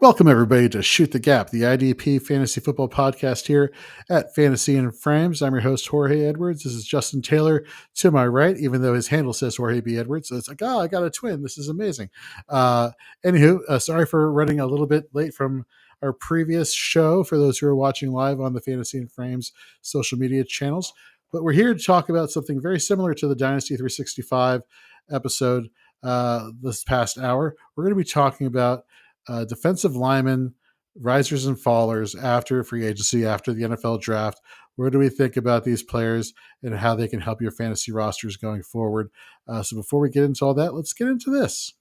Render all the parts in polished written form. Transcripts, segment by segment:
Welcome, everybody, to Shoot the Gap, the IDP Fantasy Football podcast here at Fantasy and Frames. I'm your host, Jorge Edwards. This is Justin Taylor to my right, even though his handle says Jorge B. Edwards. So it's like, I got a twin. This is amazing. Sorry for running a little bit late from our previous show for those who are watching live on the Fantasy and Frames social media channels. But we're here to talk about something very similar to the Dynasty 365 episode this past hour. We're going to be talking about defensive linemen, risers and fallers after free agency, after the NFL draft. What do we think about these players and how they can help your fantasy rosters going forward? So before we get into all that, let's get into this.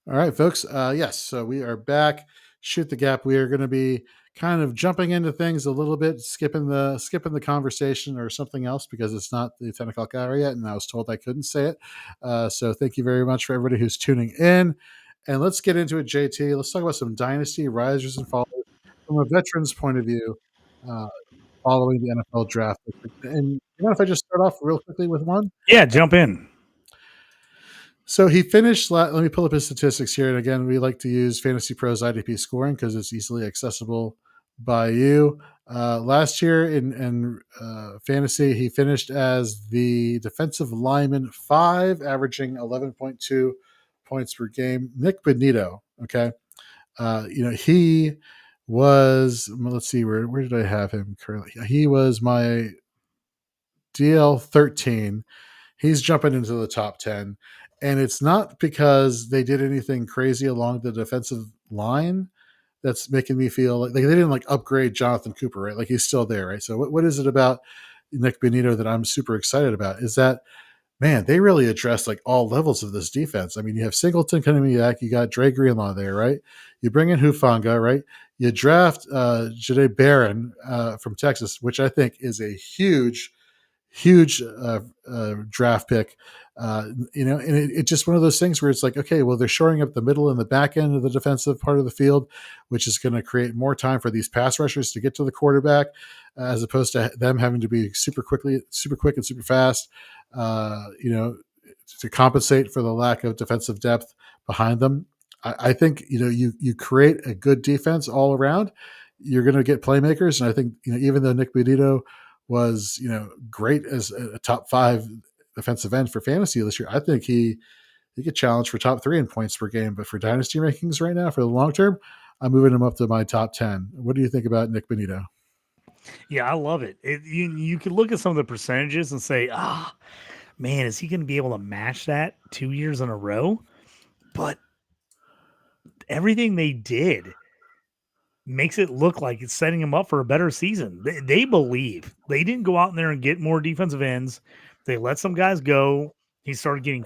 All right, folks. Yes, so we are back. Shoot the Gap. We are going to be kind of jumping into things a little bit, skipping the conversation or something else because it's not the 10 o'clock hour yet, and I was told I couldn't say it. So thank you very much for everybody who's tuning in. And let's get into it, JT. Let's talk about some dynasty risers and fallers from a veteran's point of view, uh, following the NFL draft. And you know, if I just start off real quickly with one. Yeah, jump in. So he finished. Let me pull up his statistics here. And again, we like to use Fantasy Pros IDP scoring because it's easily accessible by you. Last year in fantasy, he finished as the defensive lineman 5, averaging 11.2 points per game. Nick Benito. Okay, he was. Let's see, where did I have him currently? He was my DL 13. He's jumping into the top 10. And it's not because they did anything crazy along the defensive line that's making me feel like they didn't like upgrade Jonathan Cooper, right? Like he's still there, right? So what is it about Nick Benito that I'm super excited about is that, man, they really address like all levels of this defense. I mean, you have Singleton coming back, you got Dre Greenlaw there, right? You bring in Hufanga, right? You draft Jade Barron from Texas, which I think is a huge draft pick. And it's just one of those things where it's like, okay, well, they're shoring up the middle and the back end of the defensive part of the field, which is going to create more time for these pass rushers to get to the quarterback, as opposed to them having to be super quick and super fast, to compensate for the lack of defensive depth behind them. I think, you create a good defense all around, you're going to get playmakers. And I think, even though Nick Benito was, great as a top 5 defensive end for fantasy this year, I think he could challenge for top 3 in points per game. But for dynasty rankings right now, for the long term, I'm moving him up to my top 10. What do you think about Nick Benito? Yeah, I love it. You can look at some of the percentages and say, man, is he going to be able to match that 2 years in a row? But everything they did makes it look like it's setting him up for a better season. They believe. They didn't go out there and get more defensive ends. They let some guys go. He started getting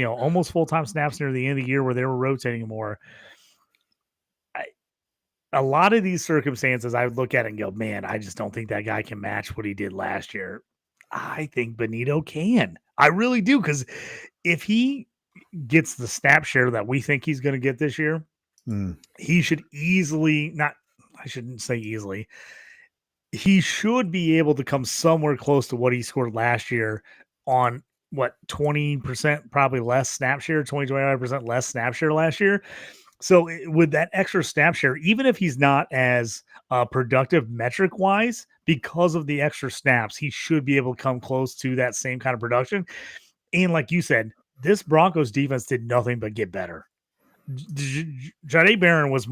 almost full-time snaps near the end of the year where they were rotating more. A lot of these circumstances, I would look at it and go, man, I just don't think that guy can match what he did last year. I think Benito can. I really do, because if he gets the snap share that we think he's going to get this year, he should I shouldn't say easily. He should be able to come somewhere close to what he scored last year on 20% probably less snap share, 25% less snap share last year. So with that extra snap share, even if he's not as productive metric wise, because of the extra snaps, he should be able to come close to that same kind of production. And like you said, this Broncos defense did nothing but get better. Jade Barron was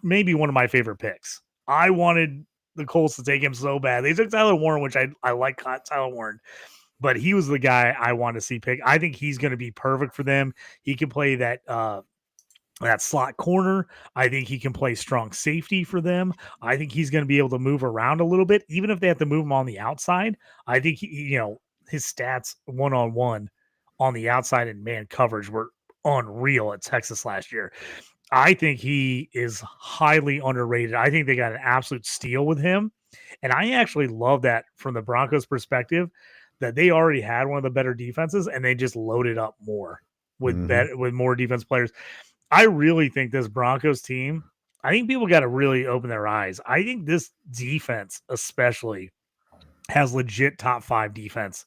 maybe one of my favorite picks. I wanted the Colts to take him so bad. They took Tyler Warren, which I like Tyler Warren, but he was the guy I wanted to see pick. I think he's going to be perfect for them. He can play that slot corner. I think he can play strong safety for them. I think he's going to be able to move around a little bit, even if they have to move him on the outside. I think his stats one-on-one on the outside and man coverage were unreal at Texas last year. I think he is highly underrated. I think they got an absolute steal with him. And I actually love that from the Broncos' perspective that they already had one of the better defenses and they just loaded up more with more defense players. I really think this Broncos team, I think people got to really open their eyes. I think this defense, especially, has legit top 5 defense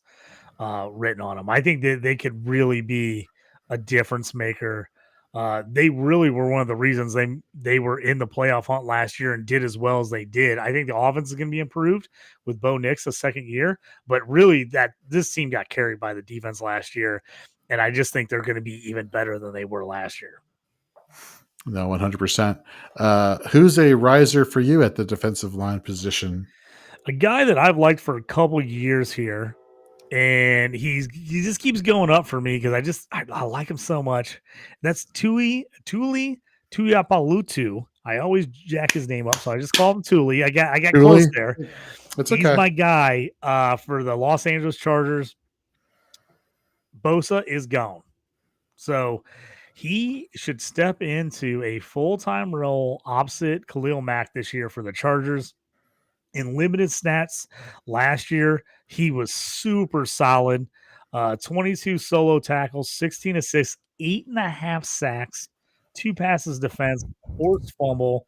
written on them. I think that they could really be a difference maker. They really were one of the reasons they were in the playoff hunt last year and did as well as they did. I think the offense is going to be improved with Bo Nix the second year, but really that this team got carried by the defense last year, and I just think they're going to be even better than they were last year. No, 100%. Who's a riser for you at the defensive line position? A guy that I've liked for a couple years here, and he just keeps going up for me because I like him so much. That's Tuli Tuiapalutu. I always jack his name up, so I just call him Tuli. I got Truly? close there. That's He's okay. my guy for the Los Angeles Chargers. Bosa is gone, so he should step into a full-time role opposite Khalil Mack this year for the Chargers. In limited stats last year, he was super solid. 22 solo tackles, 16 assists, 8.5 sacks, 2 passes defense, forced fumble.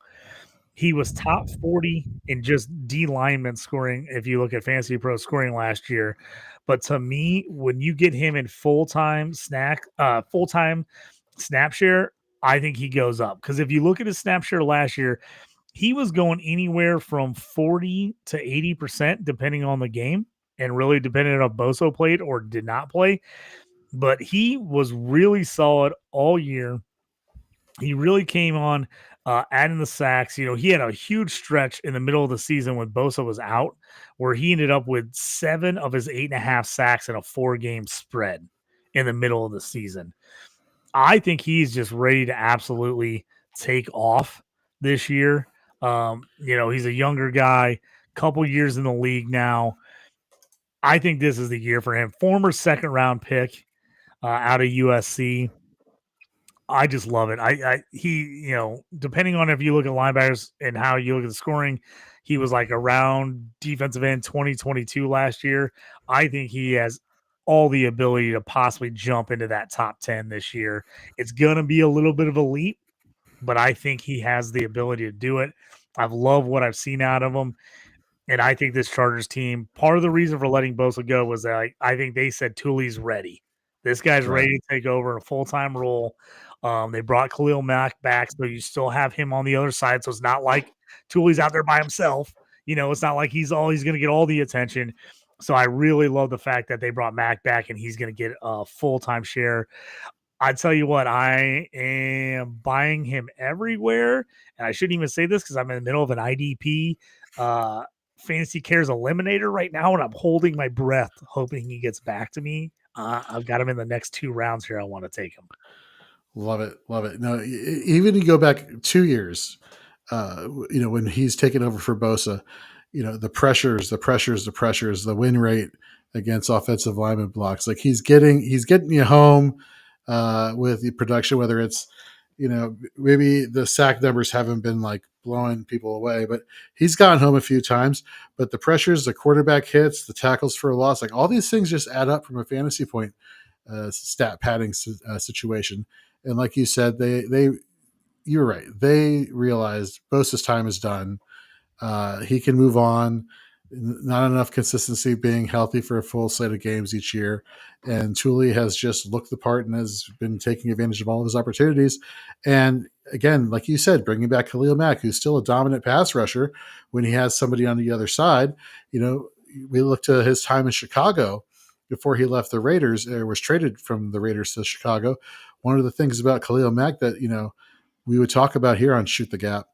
He was top 40 in just D lineman scoring if you look at Fantasy Pro scoring last year. But to me, when you get him in full-time snap share, I think he goes up. Because if you look at his snap share last year, he was going anywhere from 40 to 80%, depending on the game, and really depending on if Boso played or did not play. But he was really solid all year. He really came on adding the sacks. You know, he had a huge stretch in the middle of the season when Bosa was out, where he ended up with 7 of his 8.5 sacks in a 4-game spread in the middle of the season. I think he's just ready to absolutely take off this year. You know, he's a younger guy, couple years in the league now. I think this is the year for him. Former second round pick out of USC. I just love it. You know, depending on if you look at linebackers and how you look at the scoring, he was like around defensive end 2022 last year. I think he has all the ability to possibly jump into that top 10 this year. It's going to be a little bit of a leap, but I think he has the ability to do it. I've loved what I've seen out of him. And I think this Chargers team, part of the reason for letting Bosa go was that I think they said Tuli's ready. This guy's Right. ready to take over a full-time role. They brought Khalil Mack back, so you still have him on the other side. So it's not like Tuli's out there by himself. You know, it's not like he's going to get all the attention. So I really love the fact that they brought Mack back and he's going to get a full-time share. I tell you what, I am buying him everywhere. And I shouldn't even say this because I'm in the middle of an IDP Fantasy Cares Eliminator right now, and I'm holding my breath, hoping he gets back to me. I've got him in the next 2 rounds here. I want to take him. Love it. Love it. No, even you go back 2 years, you know, when he's taken over for Bosa, you know, the pressures, the win rate against offensive lineman blocks, like he's getting you home with the production, whether it's, you know, maybe the sack numbers haven't been like blowing people away, but he's gotten home a few times. But the pressures, the quarterback hits, the tackles for a loss, like all these things just add up from a fantasy point stat padding situation. And like you said, you're right. They realized Bosa's time is done. He can move on. Not enough consistency being healthy for a full slate of games each year. And Tuli has just looked the part and has been taking advantage of all of his opportunities. And again, like you said, bringing back Khalil Mack, who's still a dominant pass rusher when he has somebody on the other side. You know, we look to his time in Chicago before he left the Raiders or was traded from the Raiders to Chicago. One of the things about Khalil Mack that, you know, we would talk about here on Shoot the Gap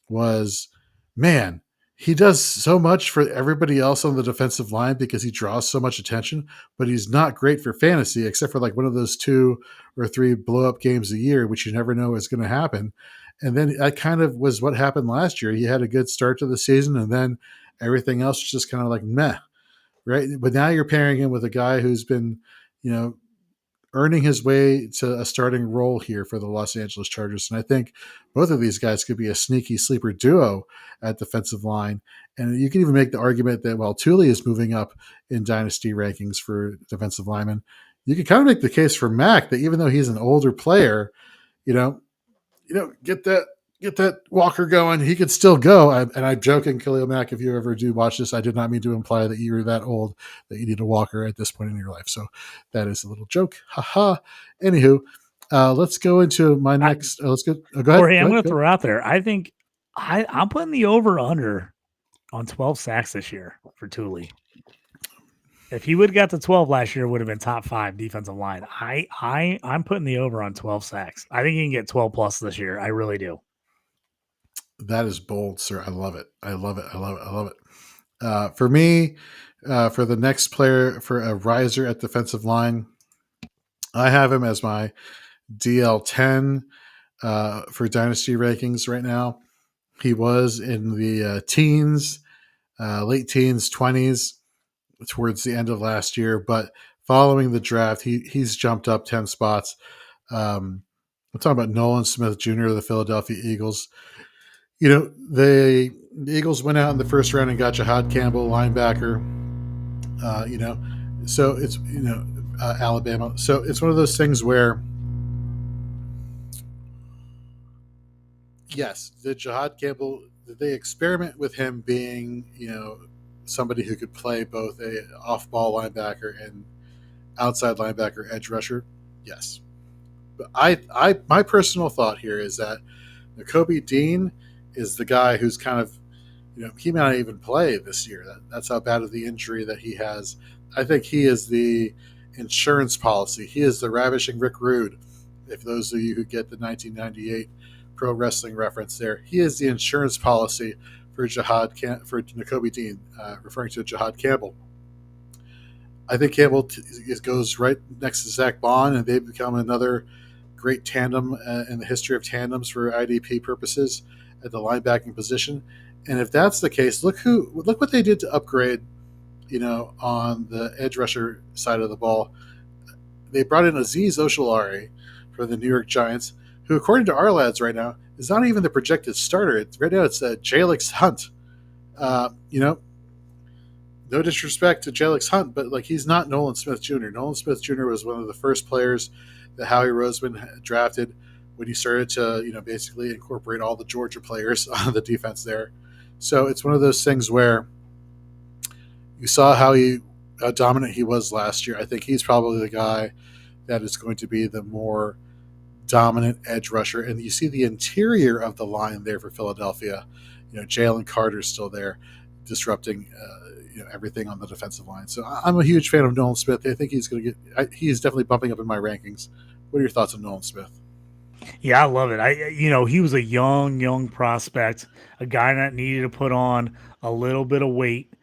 was, man, he does so much for everybody else on the defensive line because he draws so much attention, but he's not great for fantasy except for like one of those 2 or 3 blow up games a year, which you never know is going to happen. And then that kind of was what happened last year. He had a good start to the season and then everything else was just kind of like meh, right? But now you're pairing him with a guy who's been, you know, earning his way to a starting role here for the Los Angeles Chargers. And I think both of these guys could be a sneaky sleeper duo at defensive line. And you can even make the argument that while Thule is moving up in dynasty rankings for defensive linemen, you can kind of make the case for Mack that even though he's an older player, you know, get that Walker going. He could still go. And I'm joking, Khalil Mack, if you ever do watch this, I did not mean to imply that you're that old that you need a walker at this point in your life. So that is a little joke. Haha. Anywho, let's go into my next. Let's go. Go ahead. Jorge, I'm going to throw out there. I think I'm putting the over under on 12 sacks this year for Thule. If he would have got to 12 last year, it would have been top 5 defensive line. I'm putting the over on 12 sacks. I think he can get 12 plus this year. I really do. That is bold, sir. I love it. I love it. I love it. I love it. For me, for the next player, for a riser at defensive line, I have him as my DL10 for dynasty rankings right now. He was in the teens, late teens, 20s towards the end of last year, but following the draft, he's jumped up 10 spots. I'm talking about Nolan Smith Jr. of the Philadelphia Eagles. The Eagles went out in the first round and got Jahad Campbell, linebacker. So it's Alabama. So it's one of those things where, yes, did Jahad Campbell? Did they experiment with him being somebody who could play both a off-ball linebacker and outside linebacker edge rusher? Yes, but my personal thought here is that Nakobe Dean is the guy who's kind of, he may not even play this year. That's how bad of the injury that he has. I think he is the insurance policy. He is the ravishing Rick Rude. If those of you who get the 1998 pro wrestling reference there, he is the insurance policy for Nakobe Dean, referring to Jahad Campbell. I think Campbell goes right next to Zach Bond, and they've become another great tandem in the history of tandems for IDP purposes at the linebacking position. And if that's the case, look what they did to upgrade, on the edge rusher side of the ball. They brought in Azeez Ojulari for the New York Giants, who, according to our lads right now, is not even the projected starter. Right now it's Jalix Hunt. No disrespect to Jalix Hunt, but he's not Nolan Smith Jr. Nolan Smith Jr. was one of the first players that Howie Roseman drafted when he started to, basically incorporate all the Georgia players on the defense there. So it's one of those things where you saw how dominant he was last year. I think he's probably the guy that is going to be the more dominant edge rusher. And you see the interior of the line there for Philadelphia. Jalen Carter's still there, disrupting everything on the defensive line. So I'm a huge fan of Nolan Smith. I think he's he's definitely bumping up in my rankings. What are your thoughts on Nolan Smith? Yeah, I love it. He was a young prospect, a guy that needed to put on a little bit of weight.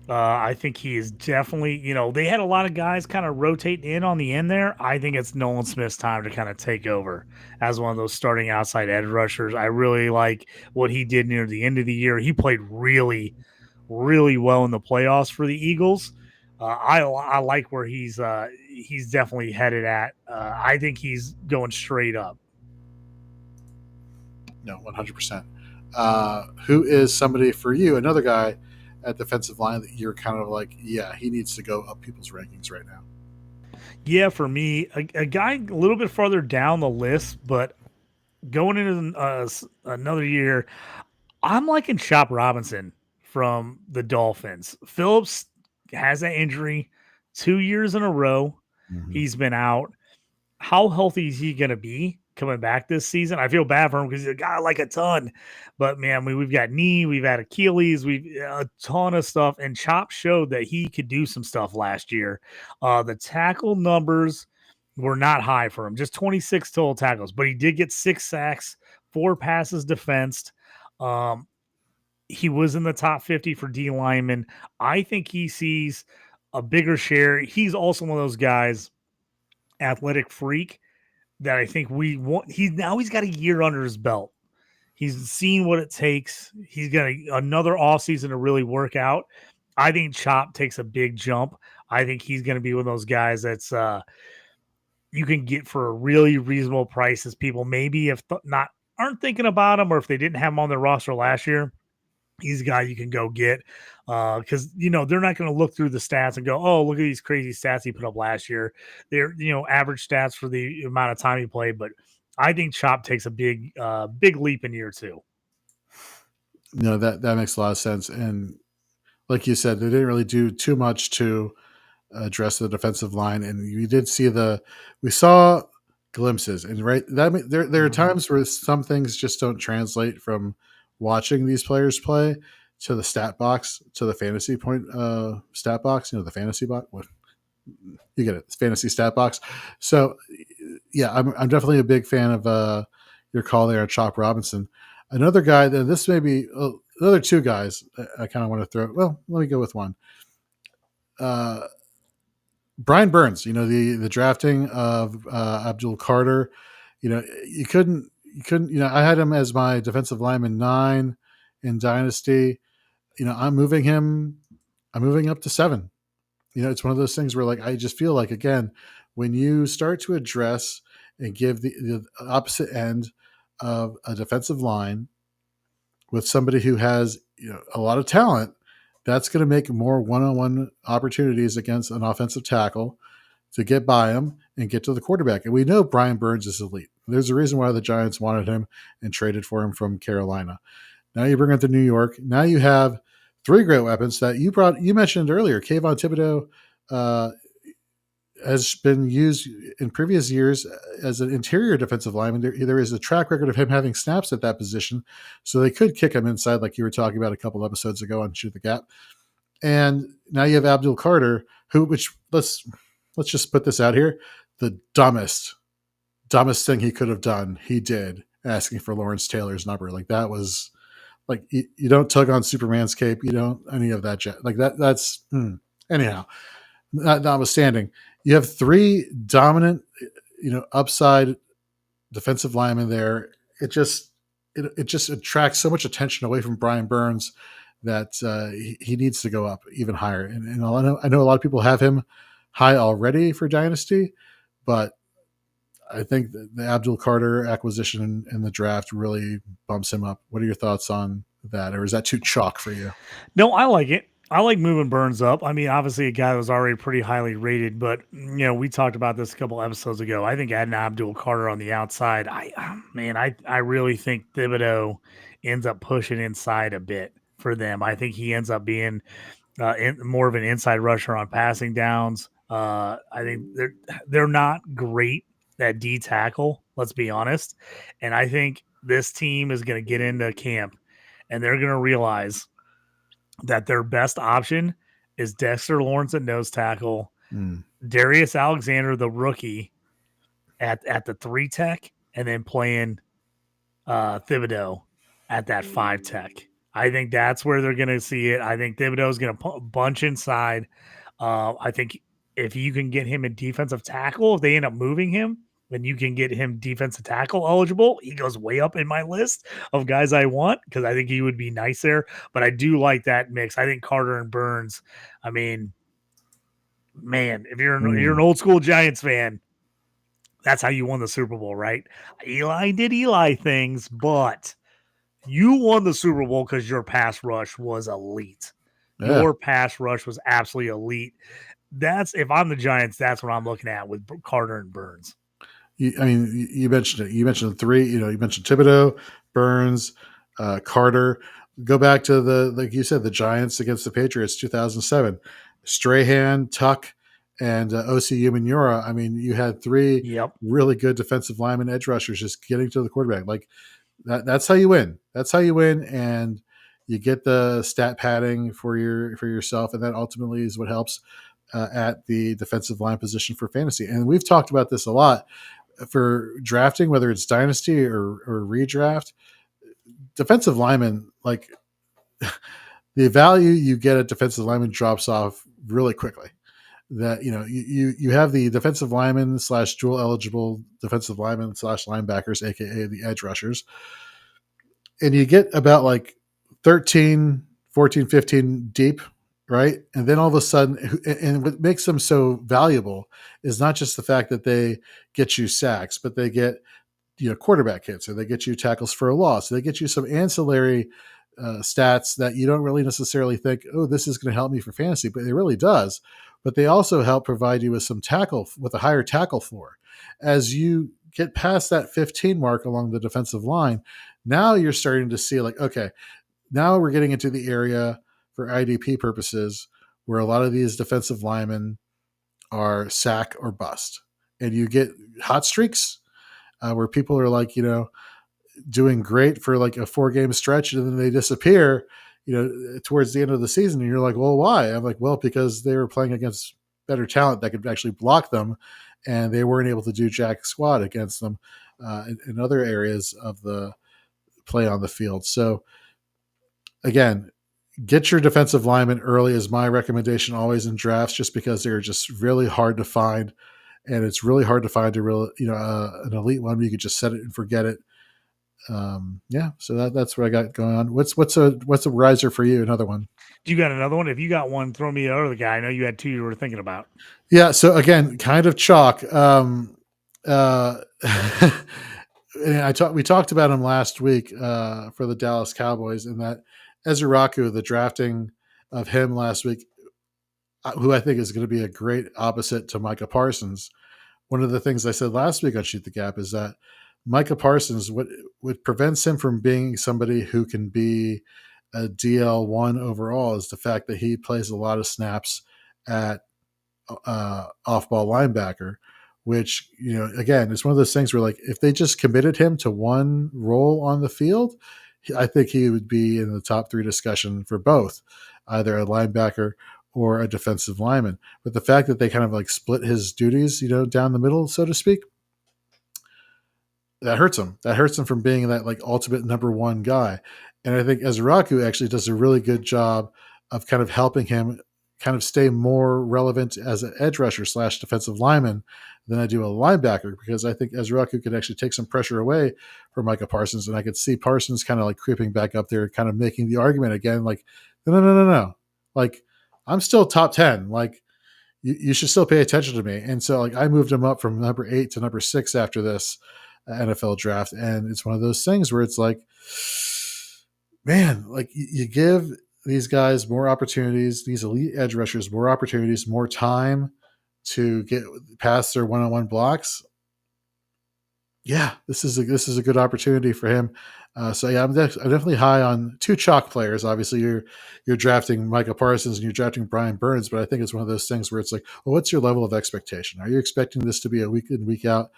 I think he is definitely, they had a lot of guys kind of rotating in on the end there. I think it's Nolan Smith's time to kind of take over as one of those starting outside edge rushers. I really like what he did near the end of the year. He played really, really well in the playoffs for the Eagles. I like where he's definitely headed at. I think he's going straight up. No, 100%. Who is somebody for you, another guy at defensive line that you're kind of like, yeah, he needs to go up people's rankings right now? Yeah, for me, a guy a little bit farther down the list, but going into another year, I'm liking Chop Robinson from the Dolphins. Phillips has that injury 2 years in a row. Mm-hmm. He's been out. How healthy is he going to be coming back this season? I feel bad for him because he's a guy like a ton. But, man, we've got knee, we've had Achilles, we've a ton of stuff. And Chop showed that he could do some stuff last year. The tackle numbers were not high for him, just 26 total tackles. But he did get 6 sacks, 4 passes defensed. He was in the top 50 for D lineman. I think he sees a bigger share. He's also one of those guys, athletic freak, that I think we want. He's got a year under his belt. He's seen what it takes. He's got another offseason to really work out. I think Chop takes a big jump. I think he's going to be one of those guys that's you can get for a really reasonable price as people maybe if not aren't thinking about him, or if they didn't have him on their roster last year. He's a guy you can go get because they're not going to look through the stats and go, "Oh, look at these crazy stats he put up last year." They're average stats for the amount of time he played, but I think Chop takes a big leap in year 2. That makes a lot of sense. And like you said, they didn't really do too much to address the defensive line, and we saw glimpses, and right that there are times where some things just don't translate from watching these players play to the stat box, to the fantasy point stat box, the fantasy box. What you get it, it's fantasy stat box. So yeah, I'm definitely a big fan of your call there on Chop Robinson. Another guy that this may be another two guys I kind of want to throw. Well, let me go with one. Brian Burns, the drafting of Abdul Carter, you couldn't, I had him as my defensive lineman 9 in Dynasty. I'm moving up to 7. It's one of those things where like, I just feel like, again, when you start to address and give the opposite end of a defensive line with somebody who has, a lot of talent, that's going to make more one-on-one opportunities against an offensive tackle to get by him and get to the quarterback. And we know Brian Burns is elite. There's a reason why the Giants wanted him and traded for him from Carolina. Now you bring him to New York. Now you have 3 great weapons that you mentioned earlier. Kayvon Thibodeau has been used in previous years as an interior defensive lineman. There is a track record of him having snaps at that position, so they could kick him inside, like you were talking about a couple episodes ago on Shoot the Gap. And now you have Abdul Carter, which let's just put this out here: the dumbest thing he could have done, he did, asking for Lawrence Taylor's number. Like that was like you don't tug on Superman's cape, you don't any of that jet like that. That's anyhow. Notwithstanding, you have 3 dominant, upside defensive linemen there. It just attracts so much attention away from Brian Burns that he needs to go up even higher. And I know a lot of people have him high already for Dynasty, but I think the Abdul Carter acquisition in the draft really bumps him up. What are your thoughts on that? Or is that too chalk for you? No, I like it. I like moving Burns up. I mean, obviously a guy that was already pretty highly rated, but we talked about this a couple episodes ago. I think adding Abdul Carter on the outside, I really think Thibodeau ends up pushing inside a bit for them. I think he ends up being more of an inside rusher on passing downs. I think they're not great at D tackle. Let's be honest, and I think this team is going to get into camp, and they're going to realize that their best option is Dexter Lawrence at nose tackle, Darius Alexander, the rookie, at the 3 tech, and then playing Thibodeau at that 5 tech. I think that's where they're going to see it. I think Thibodeau is going to bunch inside. I think if you can get him a defensive tackle, if they end up moving him, then you can get him defensive tackle eligible. He goes way up in my list of guys I want because I think he would be nice there. But I do like that mix. I think Carter and Burns. I mean, man, if you're an old school Giants fan, that's how you won the Super Bowl, right? Eli did Eli things, but you won the Super Bowl because your pass rush was elite. Yeah. Your pass rush was absolutely elite. That's if I'm the Giants, that's what I'm looking at with Carter and Burns. You mentioned it. You mentioned 3. You mentioned Thibodeau, Burns, Carter. Go back to like you said, the Giants against the Patriots, 2007. Strahan, Tuck, and O.C. Umenyiora. I mean, you had 3 really good defensive linemen, edge rushers, just getting to the quarterback. Like that's how you win. That's how you win, and you get the stat padding for yourself, and that ultimately is what helps at the defensive line position for fantasy. And we've talked about this a lot for drafting, whether it's Dynasty or redraft. Defensive linemen, like the value you get at defensive lineman drops off really quickly. That you have the defensive lineman / dual eligible defensive lineman / linebackers, aka the edge rushers, and you get about like 13, 14, 15 deep right? And then all of a sudden, and what makes them so valuable is not just the fact that they get you sacks, but they get quarterback hits, or they get you tackles for a loss. So they get you some ancillary stats that you don't really necessarily think, oh, this is going to help me for fantasy, but it really does. But they also help provide you with some tackle, with a higher tackle floor. As you get past that 15 mark along the defensive line, now you're starting to see like, okay, now we're getting into the area for IDP purposes where a lot of these defensive linemen are sack or bust. And you get hot streaks where people are like, doing great for like a 4-game stretch, and then they disappear, towards the end of the season. And you're like, well, why? I'm like, well, because they were playing against better talent that could actually block them, and they weren't able to do jack squat against them in other areas of the play on the field. So again, get your defensive lineman early is my recommendation always in drafts, just because they're just really hard to find. And it's really hard to find a real, an elite one where you could just set it and forget it. So that's what I got going on. What's a riser for you? Another one. Do you got another one? If you got one, throw me the other guy. I know you had two you were thinking about. Yeah. So again, kind of chalk. And we talked about him last week for the Dallas Cowboys, and that Ezraku, the drafting of him last week, who I think is going to be a great opposite to Micah Parsons. One of the things I said last week on Shoot the Gap is that Micah Parsons, what prevents him from being somebody who can be a DL1 overall, is the fact that he plays a lot of snaps at off-ball linebacker, which, again, it's one of those things where, like, if they just committed him to one role on the field, I think he would be in the top 3 discussion for both, either a linebacker or a defensive lineman. But the fact that they kind of like split his duties, down the middle, so to speak, that hurts him. That hurts him from being that like ultimate number one guy. And I think Ezraku actually does a really good job of kind of helping him kind of stay more relevant as an edge rusher / defensive lineman than I do a linebacker, because I think Ezraku could actually take some pressure away from Micah Parsons. And I could see Parsons kind of like creeping back up there, kind of making the argument again, like, no. Like, I'm still top 10. Like, you should still pay attention to me. And so like I moved him up from number 8 to number 6 after this NFL draft. And it's one of those things where it's like, man, like you give these guys more opportunities, these elite edge rushers more opportunities, more time to get past their one-on-one blocks. Yeah, this is a good opportunity for him. So yeah, I'm definitely high on 2 chalk players. Obviously, you're drafting Micah Parsons and you're drafting Brian Burns, but I think it's one of those things where it's like, well, what's your level of expectation? Are you expecting this to be a week in, week out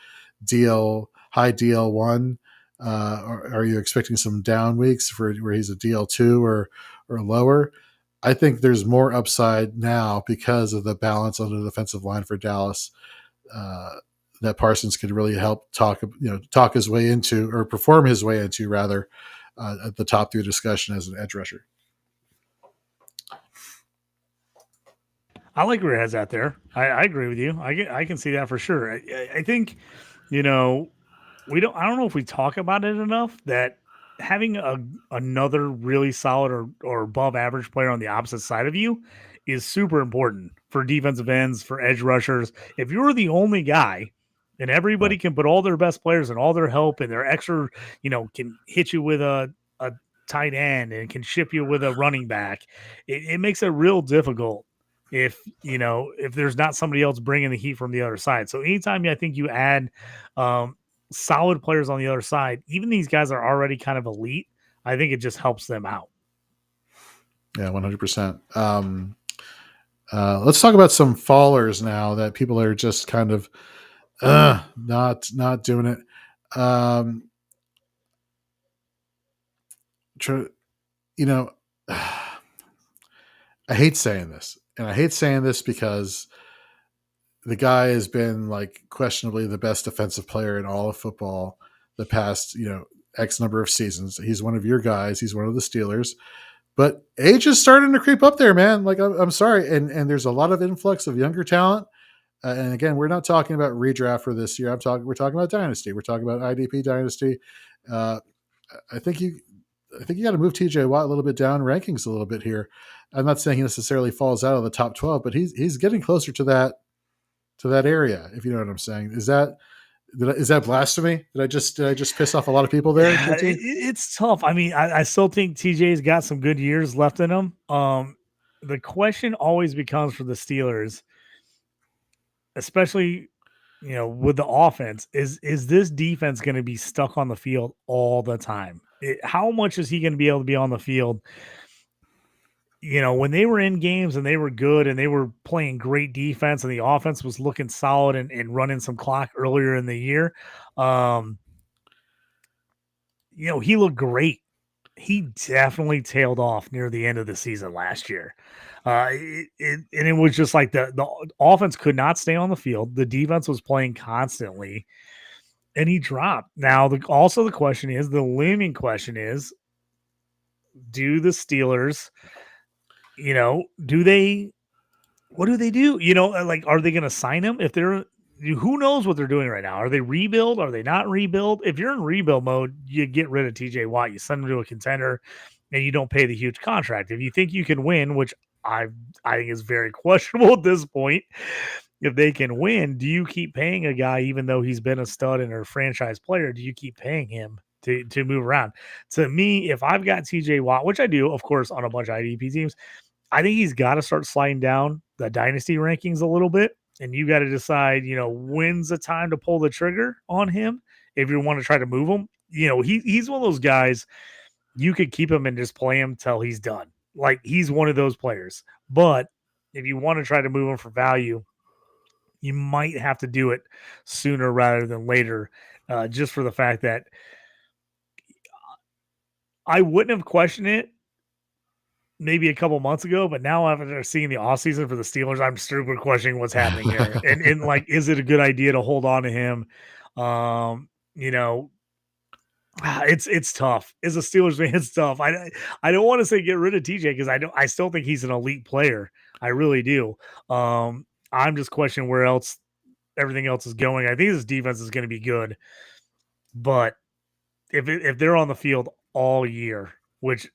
high DL1? Or are you expecting some down weeks where he's a DL2 or lower? I think there's more upside now because of the balance on the defensive line for Dallas. That Parsons could really help talk his way into, or perform his way into rather, at the top 3 discussion as an edge rusher. I like where your head's at there. I agree with you. I can see that for sure. I think, I don't know if we talk about it enough, that having another really solid or above average player on the opposite side of you is super important for defensive ends, for edge rushers. If you're the only guy and everybody can put all their best players and all their help and their extra, can hit you with a tight end and can ship you with a running back, it makes it real difficult if there's not somebody else bringing the heat from the other side. So anytime I think you add solid players on the other side, even these guys are already kind of elite, I think it just helps them out. Yeah, 100%. Let's talk about some fallers now that people are just kind of not doing it. I hate saying this, and I hate saying this because the guy has been like questionably the best defensive player in all of football the past, X number of seasons. He's one of your guys. He's one of the Steelers. But age is starting to creep up there, man. Like, I'm sorry. And there's a lot of influx of younger talent. And again, we're not talking about redraft for this year. We're talking about Dynasty. We're talking about IDP Dynasty. I think I think you got to move TJ Watt a little bit down rankings a little bit here. I'm not saying he necessarily falls out of the top 12, but he's getting closer to that area. If you know what I'm saying, is that blasphemy? Did I just piss off a lot of people there, Yeah, JT? it's tough. I mean, I still think TJ's got some good years left in him. The question always becomes for the Steelers, especially with the offense, is this defense going to be stuck on the field all the time? How much is he going to be able to be on the field? When they were in games and they were good and they were playing great defense and the offense was looking solid and running some clock earlier in the year, he looked great. He definitely tailed off near the end of the season last year. And it was just like the offense could not stay on the field. The defense was playing constantly, and he dropped. Now, also the question is, the looming question is, do the Steelers, what do they do? Like, are they going to sign him? Who knows what they're doing right now? Are they rebuild? Are they not rebuild? If you're in rebuild mode, you get rid of TJ Watt, you send him to a contender, and you don't pay the huge contract. If you think you can win, which I think is very questionable at this point, if they can win, do you keep paying a guy even though he's been a stud and a franchise player? Do you keep paying him to move around? To me, if I've got TJ Watt, which I do, of course, on a bunch of IDP teams, I think he's got to start sliding down the dynasty rankings a little bit. And you got to decide, when's the time to pull the trigger on him if you want to try to move him. He's one of those guys you could keep him and just play him till he's done. Like, he's one of those players. But if you want to try to move him for value, you might have to do it sooner rather than later, just for the fact that I wouldn't have questioned it maybe a couple months ago, but now after seeing the offseason for the Steelers, I'm super questioning what's happening here. And like, is it a good idea to hold on to him? It's tough. As a Steelers fan, it's tough. I don't want to say get rid of TJ because I still think he's an elite player. I really do. I'm just questioning where else everything else is going. I think this defense is going to be good, but if they're on the field all year, which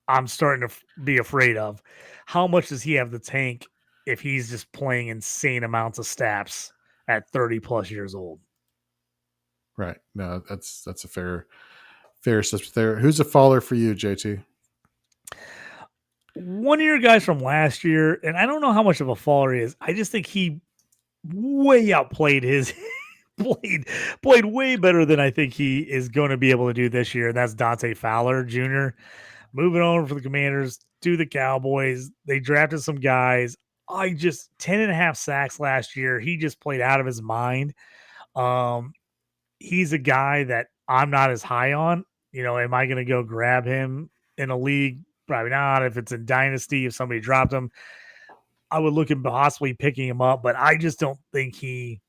I'm starting to be afraid of, how much does he have the tank if he's just playing insane amounts of snaps at 30 plus years old? Right. No, that's a fair assessment there. Who's a faller for you, JT? One of your guys from last year, and I don't know how much of a faller he is. I just think he way outplayed his played way better than I think he is going to be able to do this year. And that's Dante Fowler Jr. Moving over for the Commanders to the Cowboys. They drafted some guys. 10.5 sacks last year. He just played out of his mind. He's a guy that I'm not as high on. Am I going to go grab him in a league? Probably not. If it's in Dynasty, if somebody dropped him, I would look at possibly picking him up, but I just don't think he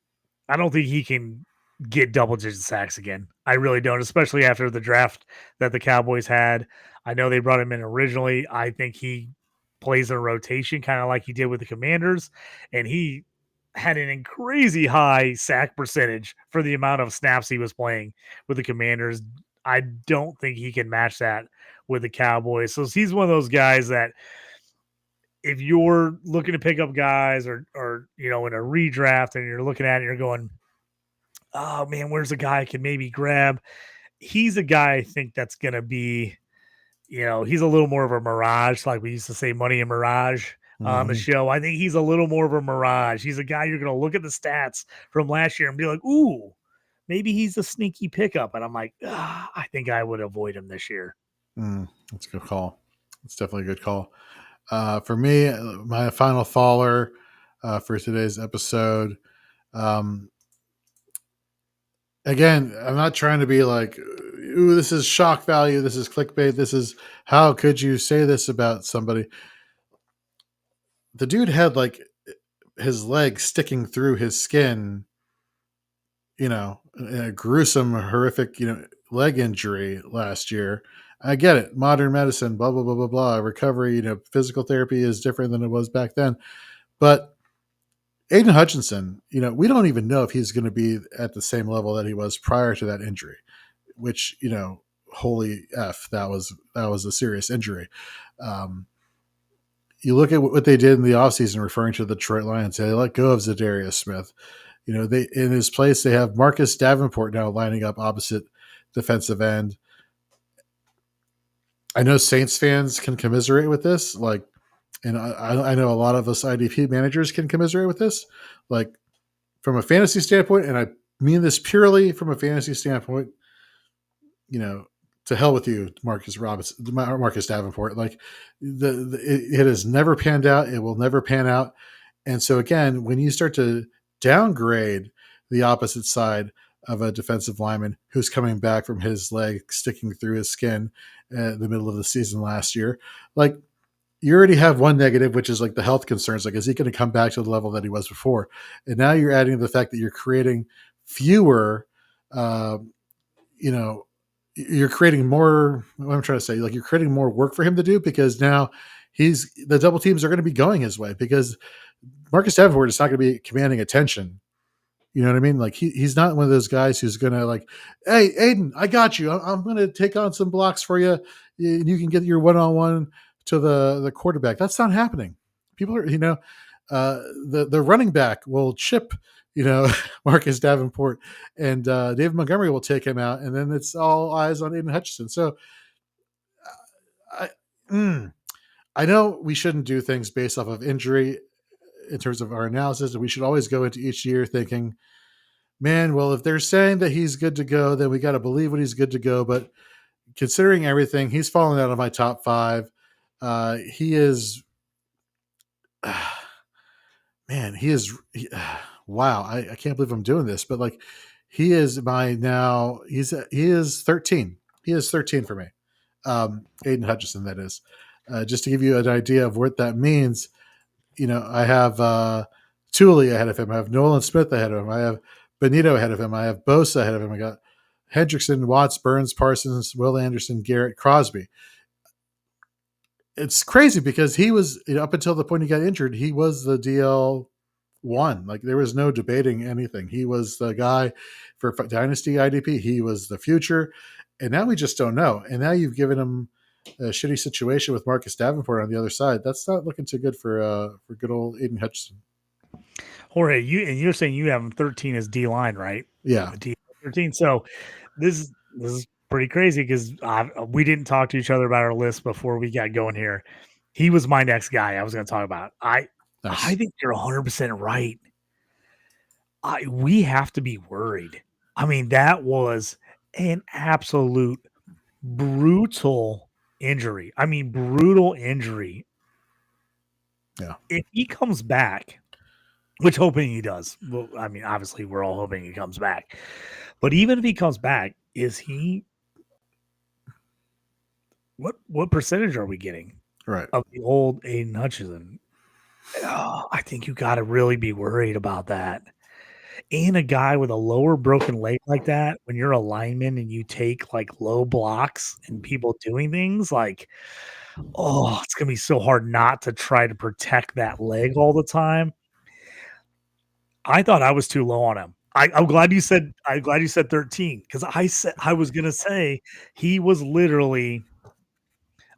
can get double-digit sacks again. I really don't, especially after the draft that the Cowboys had. I know they brought him in originally. I think he plays in a rotation, kind of like he did with the Commanders, and he had an crazy high sack percentage for the amount of snaps he was playing with the Commanders. I don't think he can match that with the Cowboys. So he's one of those guys that if you're looking to pick up guys or in a redraft and you're looking at it, you're going, oh man, where's a guy I can maybe grab? He's a guy I think that's going to be, he's a little more of a mirage, like we used to say, money and mirage on the show. I think he's a little more of a mirage. He's a guy you're going to look at the stats from last year and be like, ooh, maybe he's a sneaky pickup. And I'm like, I think I would avoid him this year. That's a good call. It's definitely a good call. For me, my final faller for today's episode. Again, I'm not trying to be like, ooh, this is shock value. This is clickbait. This is how could you say this about somebody? The dude had like his leg sticking through his skin, in a gruesome, horrific, leg injury last year. I get it. Modern medicine, blah, blah, blah, blah, blah. Recovery, physical therapy is different than it was back then. But Aiden Hutchinson, we don't even know if he's going to be at the same level that he was prior to that injury, which, holy F, that was a serious injury. You look at what they did in the offseason, referring to the Detroit Lions. They let go of Zadarius Smith. They in his place they have Marcus Davenport now lining up opposite defensive end. I know Saints fans can commiserate with this, and I know a lot of us IDP managers can commiserate with this, like from a fantasy standpoint, and I mean this purely from a fantasy standpoint. To hell with you, Marcus Davenport. Like it has never panned out. It will never pan out. And so again, when you start to downgrade the opposite side of a defensive lineman who's coming back from his leg sticking through his skin in the middle of the season last year, like you already have one negative, which is like the health concerns. Like, is he going to come back to the level that he was before? And now you're adding the fact that you're creating fewer, you're creating more. What I'm trying to say, like you're creating more work for him to do because now the double teams are going to be going his way because Marcus Davenport is not going to be commanding attention. You know what I mean? Like he's not one of those guys who's going to like, hey, Aiden, I got you. I'm going to take on some blocks for you. You can get your one-on-one to the quarterback. That's not happening. People are, the running back will chip, Marcus Davenport and David Montgomery will take him out. And then it's all eyes on Aiden Hutchinson. So I know we shouldn't do things based off of injury in terms of our analysis. And we should always go into each year thinking, man, well, if they're saying that he's good to go, then we got to believe when he's good to go. But considering everything, he's fallen out of my top 5. He is, man, wow. I can't believe I'm doing this, but like he is he is 13. He is 13 for me. Aiden Hutchinson, that is. Just to give you an idea of what that means, I have Thule ahead of him. I have Nolan Smith ahead of him. I have Benito ahead of him. I have Bosa ahead of him. I got Hendrickson, Watts, Burns, Parsons, Will Anderson, Garrett, Crosby. It's crazy because he was, up until the point he got injured, he was the DL1. Like there was no debating anything. He was the guy for Dynasty IDP. He was the future. And now we just don't know. And now you've given him a shitty situation with Marcus Davenport on the other side. That's not looking too good for good old Aiden Hutchinson. Jorge, you're saying you have him 13 as D line, right? Yeah, 13. So this is pretty crazy because we didn't talk to each other about our list before we got going here. He was my next guy I was going to talk about. I think you're 100% right. We have to be worried. I mean, that was an absolute brutal injury. I mean, brutal injury. Yeah. If he comes back, which hoping he does. Well, I mean, obviously we're all hoping he comes back. But even if he comes back, is he what percentage are we getting right of the old Aiden Hutchinson? Oh, I think you got to really be worried about that. And a guy with a lower broken leg like that, when you're a lineman and you take like low blocks and people doing things like, oh, it's going to be so hard not to try to protect that leg all the time. I thought I was too low on him. I'm glad you said 13 because I was going to say he was literally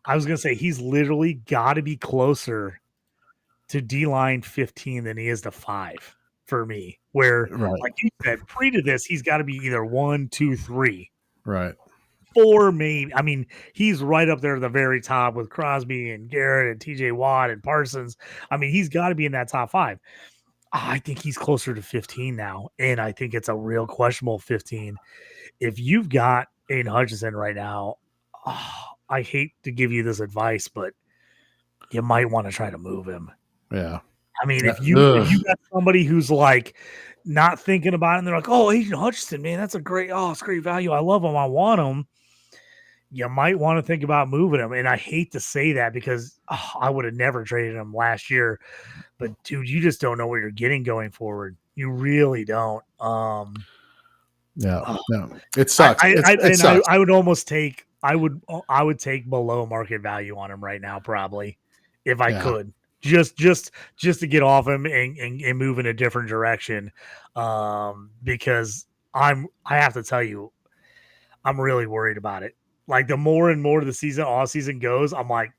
he's literally got to be closer to D-line 15 than he is to 5 for me. Where, like you said, pre to this, he's got to be either 1, 2, 3. Right. 4 maybe. I mean, he's right up there at the very top with Crosby and Garrett and TJ Watt and Parsons. I mean, he's got to be in that top 5. I think he's closer to 15 now, and I think it's a real questionable 15. If you've got Aiden Hutchinson right now, I hate to give you this advice, but you might want to try to move him. Yeah. I mean, if you got somebody who's like not thinking about it and they're like, oh, Aiden Hutchinson, man, it's great value. I love him. I want him. You might want to think about moving him. And I hate to say that because I would have never traded him last year. But dude, you just don't know what you're getting going forward. You really don't. No, it sucks. I would almost take. I would take below market value on him right now, probably, if I could. Just to get off him and move in a different direction, because I have to tell you, I'm really worried about it. Like the more and more the season, off season goes, I'm like,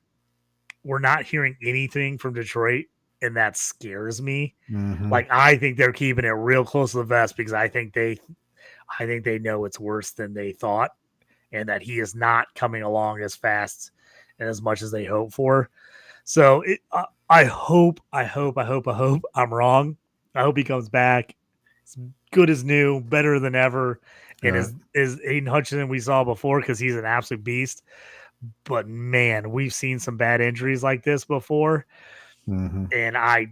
we're not hearing anything from Detroit, and that scares me. Mm-hmm. Like I think they're keeping it real close to the vest because I think they know it's worse than they thought, and that he is not coming along as fast and as much as they hope for. So I hope I'm wrong. I hope he comes back. It's good as new, better than ever, and Right. is Aiden Hutchinson we saw before because he's an absolute beast. But man, we've seen some bad injuries like this before, Mm-hmm. and I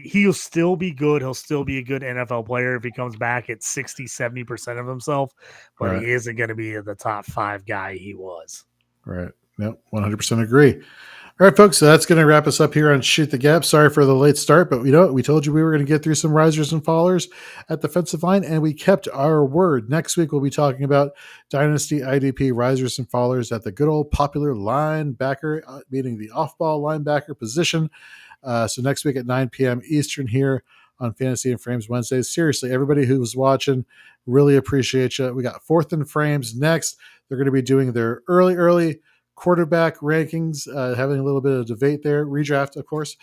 he'll still be good. He'll still be a good NFL player if he comes back at 60-70% of himself, but Right. he isn't going to be the top 5 guy he was. Right. Yep. 100% agree. All right, folks. So that's going to wrap us up here on Shoot the Gap. Sorry for the late start, but we told you we were going to get through some risers and fallers at the defensive line, and we kept our word. Next week, we'll be talking about Dynasty IDP risers and fallers at the good old popular linebacker, meaning the off-ball linebacker position. So next week at 9 p.m. Eastern here on Fantasy and Frames Wednesdays. Seriously, everybody who was watching, really appreciate you. We got Fourth and Frames next. They're going to be doing their early quarterback rankings, having a little bit of debate there. Redraft, of course.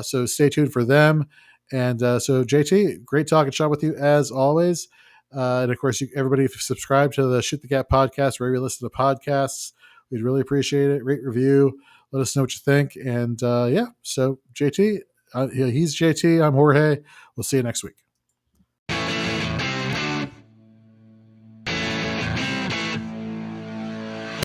So stay tuned for them. And so, JT, great talking shop with you as always. And of course, everybody subscribe to the Shoot the Gap podcast wherever you listen to podcasts. We'd really appreciate it. Rate, review. Let us know what you think. And yeah, so JT, he's JT. I'm Jorge. We'll see you next week.